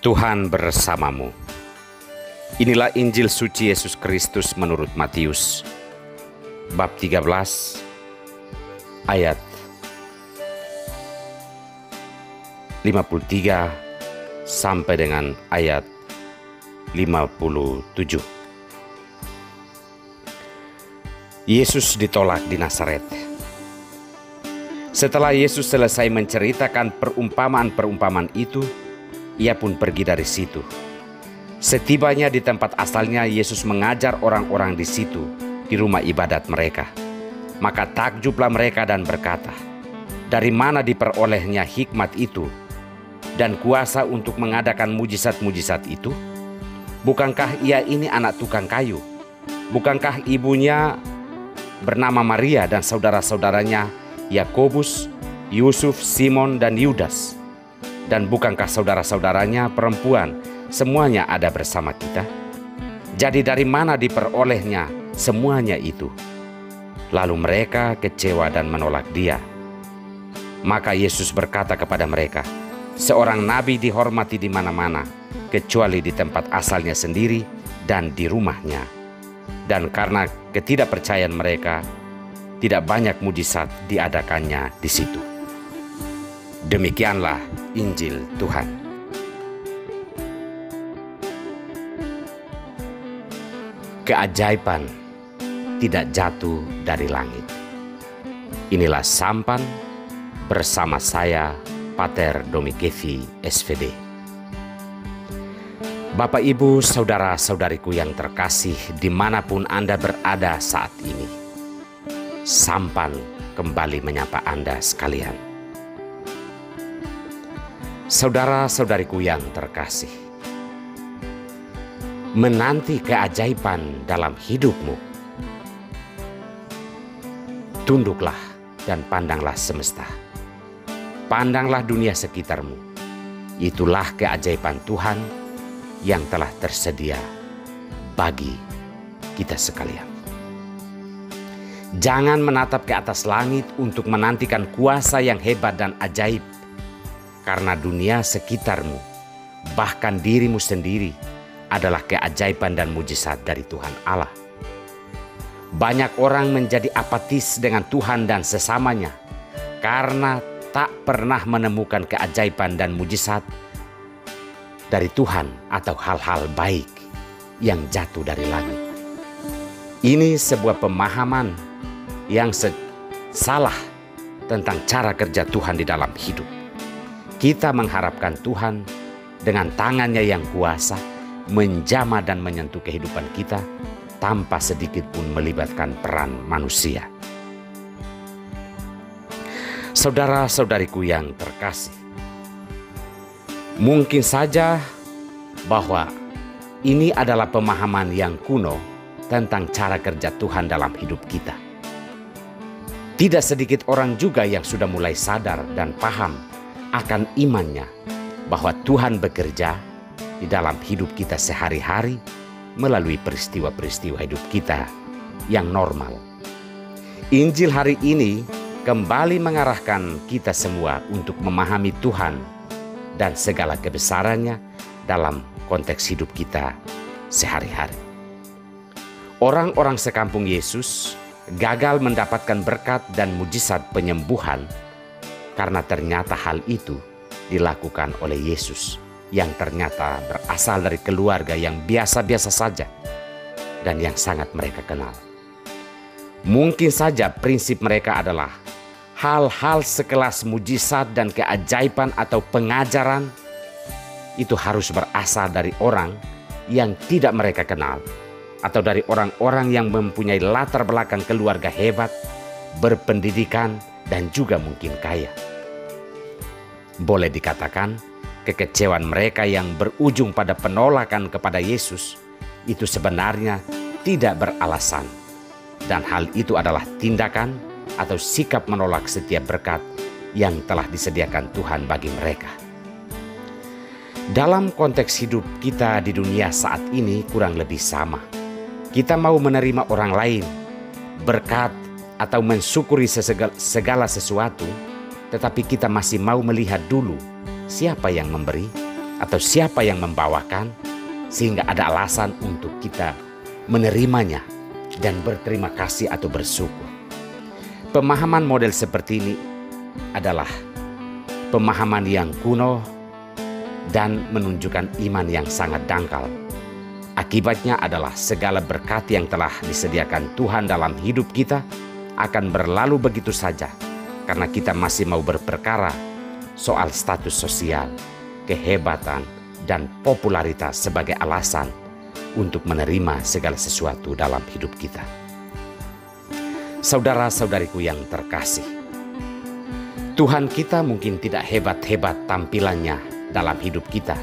Tuhan bersamamu. Inilah Injil suci Yesus Kristus menurut Matius, bab 13, ayat 53 sampai dengan ayat 57. Yesus ditolak di Nazaret. Setelah Yesus selesai menceritakan perumpamaan-perumpamaan itu, ia pun pergi dari situ. Setibanya di tempat asalnya, Yesus mengajar orang-orang di situ, di rumah ibadat mereka. Maka takjublah mereka dan berkata, "Dari mana diperolehnya hikmat itu dan kuasa untuk mengadakan mujizat-mujizat itu? Bukankah ia ini anak tukang kayu? Bukankah ibunya bernama Maria dan saudara-saudaranya Yakobus, Yusuf, Simon, dan Yudas? Dan bukankah saudara-saudaranya perempuan semuanya ada bersama kita? Jadi dari mana diperolehnya semuanya itu?" Lalu mereka kecewa dan menolak dia. Maka Yesus berkata kepada mereka, "Seorang nabi dihormati di mana-mana, kecuali di tempat asalnya sendiri dan di rumahnya." Dan karena ketidakpercayaan mereka, tidak banyak mujizat diadakannya di situ. Demikianlah Injil Tuhan. Keajaiban tidak jatuh dari langit. Inilah sampan bersama saya, Pater Domikevi, SVD. Bapak, Ibu, saudara-saudariku yang terkasih dimanapun Anda berada saat ini, sampan kembali menyapa Anda sekalian. Saudara-saudariku yang terkasih, menanti keajaiban dalam hidupmu. Tunduklah dan pandanglah semesta. Pandanglah dunia sekitarmu. Itulah keajaiban Tuhan yang telah tersedia bagi kita sekalian. Jangan menatap ke atas langit untuk menantikan kuasa yang hebat dan ajaib, karena dunia sekitarmu, bahkan dirimu sendiri, adalah keajaiban dan mujizat dari Tuhan Allah. Banyak orang menjadi apatis dengan Tuhan dan sesamanya karena tak pernah menemukan keajaiban dan mujizat dari Tuhan atau hal-hal baik yang jatuh dari langit. Ini sebuah pemahaman yang salah tentang cara kerja Tuhan di dalam hidup. Kita mengharapkan Tuhan dengan tangannya yang kuasa menjamah dan menyentuh kehidupan kita tanpa sedikit pun melibatkan peran manusia. Saudara-saudariku yang terkasih, mungkin saja bahwa ini adalah pemahaman yang kuno tentang cara kerja Tuhan dalam hidup kita. Tidak sedikit orang juga yang sudah mulai sadar dan paham akan imannya bahwa Tuhan bekerja di dalam hidup kita sehari-hari melalui peristiwa-peristiwa hidup kita yang normal. Injil hari ini kembali mengarahkan kita semua untuk memahami Tuhan dan segala kebesarannya dalam konteks hidup kita sehari-hari. Orang-orang sekampung Yesus gagal mendapatkan berkat dan mujizat penyembuhan karena ternyata hal itu dilakukan oleh Yesus yang ternyata berasal dari keluarga yang biasa-biasa saja dan yang sangat mereka kenal. Mungkin saja prinsip mereka adalah hal-hal sekelas mujizat dan keajaiban atau pengajaran itu harus berasal dari orang yang tidak mereka kenal atau dari orang-orang yang mempunyai latar belakang keluarga hebat, berpendidikan, dan juga mungkin kaya. Boleh dikatakan kekecewaan mereka yang berujung pada penolakan kepada Yesus itu sebenarnya tidak beralasan, dan hal itu adalah tindakan atau sikap menolak setiap berkat yang telah disediakan Tuhan bagi mereka. Dalam konteks hidup kita di dunia saat ini kurang lebih sama. Kita mau menerima orang lain, berkat, atau mensyukuri segala sesuatu, tetapi kita masih mau melihat dulu siapa yang memberi, atau siapa yang membawakan, sehingga ada alasan untuk kita menerimanya dan berterima kasih atau bersyukur. Pemahaman model seperti ini adalah pemahaman yang kuno dan menunjukkan iman yang sangat dangkal. Akibatnya adalah segala berkat yang telah disediakan Tuhan dalam hidup kita akan berlalu begitu saja karena kita masih mau berperkara soal status sosial, kehebatan, dan popularitas sebagai alasan untuk menerima segala sesuatu dalam hidup kita. Saudara-saudariku yang terkasih, Tuhan kita mungkin tidak hebat-hebat tampilannya dalam hidup kita,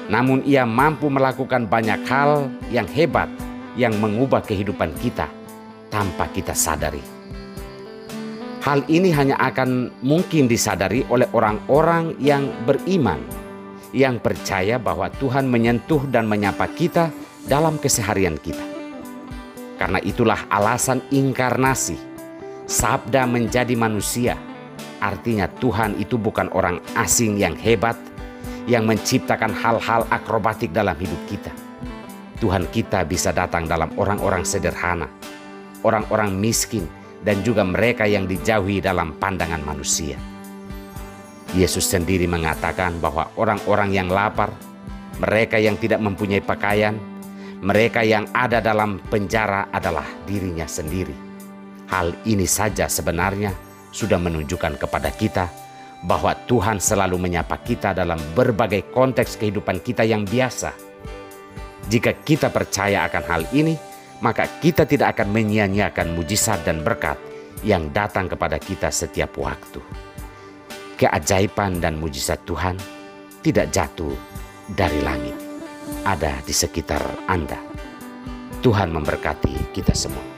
namun Ia mampu melakukan banyak hal yang hebat yang mengubah kehidupan kita tanpa kita sadari. Hal ini hanya akan mungkin disadari oleh orang-orang yang beriman, yang percaya bahwa Tuhan menyentuh dan menyapa kita dalam keseharian kita. Karena itulah alasan inkarnasi, sabda menjadi manusia. Artinya Tuhan itu bukan orang asing yang hebat, yang menciptakan hal-hal akrobatik dalam hidup kita. Tuhan kita bisa datang dalam orang-orang sederhana, orang-orang miskin, dan juga mereka yang dijauhi dalam pandangan manusia. Yesus sendiri mengatakan bahwa orang-orang yang lapar, mereka yang tidak mempunyai pakaian, mereka yang ada dalam penjara adalah dirinya sendiri. Hal ini saja sebenarnya sudah menunjukkan kepada kita bahwa Tuhan selalu menyapa kita dalam berbagai konteks kehidupan kita yang biasa. Jika kita percaya akan hal ini, maka kita tidak akan menyia-nyiakan mujizat dan berkat yang datang kepada kita setiap waktu. Keajaiban dan mujizat Tuhan tidak jatuh dari langit, ada di sekitar Anda. Tuhan memberkati kita semua.